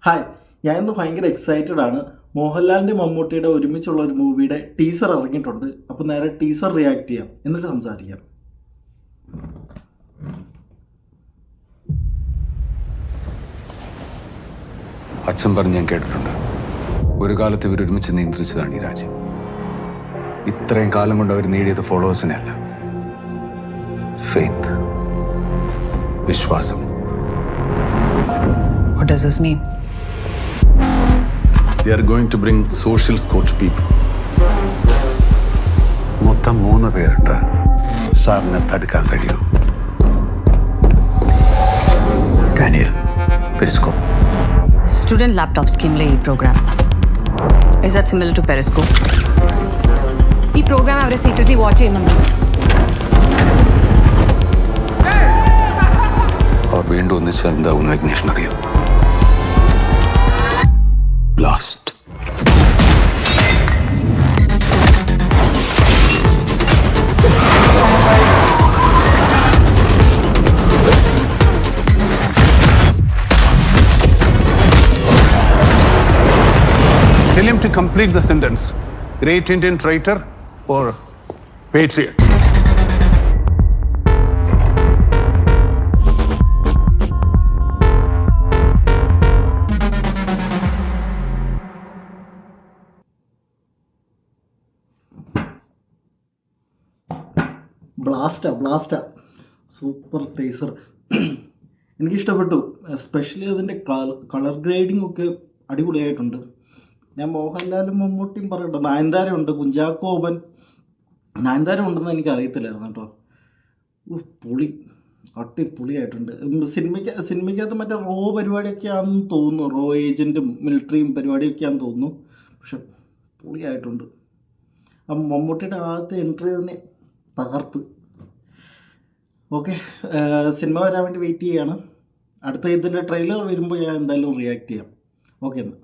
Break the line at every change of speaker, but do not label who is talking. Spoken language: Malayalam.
ഹായ്, ഞാൻ ഇന്ന് ഭയങ്കര എക്സൈറ്റഡ് ആണ്. മോഹൻലാലിൻ്റെ മമ്മൂട്ടിയുടെ ഒരുമിച്ചുള്ള ഒരു മൂവിയുടെ ടീസർ ഇറങ്ങിയിട്ടുണ്ട്. അപ്പോൾ നേരെ ടീസർ റിയാക്ട് ചെയ്യാം, എന്നിട്ട് സംസാരിക്കാം.
അച്ഛൻ പറഞ്ഞ് ഞാൻ കേട്ടിട്ടുണ്ട്, ഒരു കാലത്ത് ഇവരൊരുമിച്ച് നിയന്ത്രിച്ചതാണ് ഈ രാജ്യം. ഇത്രയും കാലം കൊണ്ട് അവർ നേടിയത് ഫോളോവേഴ്സിനെ അല്ല, ഫെയ്ത്ത്, വിശ്വാസം.
What does this mean?
They are going to bring social score to people.
മൊത്തം 3 പേരുണ്ട്. സാറിനെ തടുക്കാൻ കഴിയൂ?
Daniel, Periscope.
Student laptop scheme le program. Is that similar to Periscope? ഈ പ്രോഗ്രാം അവരെ സീക്രട്ട്ലി വാച്ച് ചെയ്യുന്നുണ്ട്.
അവർ വീണ്ടും ഒന്നിച്ചാൽ എന്താവും വിഘ്നേഷൻ അറിയാം. Blast.
Tell him to complete the sentence. Great Indian traitor or patriot?
ബ്ലാസ്റ്റാ സൂപ്പർ ടീസർ. എനിക്കിഷ്ടപ്പെട്ടു. എസ്പെഷ്യലി അതിൻ്റെ കളർ ഗ്രേഡിംഗ് ഒക്കെ അടിപൊളിയായിട്ടുണ്ട്. ഞാൻ മോഹൻലാലും മമ്മൂട്ടിയും പറയട്ടെ, നയൻതാര ഉണ്ട്, കുഞ്ചാക്കോ ബോബൻ, നയൻതാര ഉണ്ടെന്ന് എനിക്ക് അറിയത്തില്ലായിരുന്നു കേട്ടോ. പുളി അടിപൊളിയായിട്ടുണ്ട്. സിനിമയ്ക്കകത്ത് മറ്റേ റോ പരിപാടിയൊക്കെയാണെന്ന് തോന്നുന്നു, റോ ഏജൻറ്റും മിലിറ്ററിയും പരിപാടിയൊക്കെയാണെന്ന് തോന്നുന്നു. പക്ഷെ പൊളിയായിട്ടുണ്ട്. അപ്പം മമ്മൂട്ടിയുടെ ആദ്യത്തെ എൻട്രി തന്നെ തകർത്ത്. ഓക്കെ, സിനിമ വരാൻ വേണ്ടി വെയിറ്റ് ചെയ്യാണ്. അടുത്ത ഇതിൻ്റെ ട്രെയിലർ വരുമ്പോൾ ഞാൻ എന്തായാലും റിയാക്ട് ചെയ്യാം. ഓക്കെ എന്നാൽ.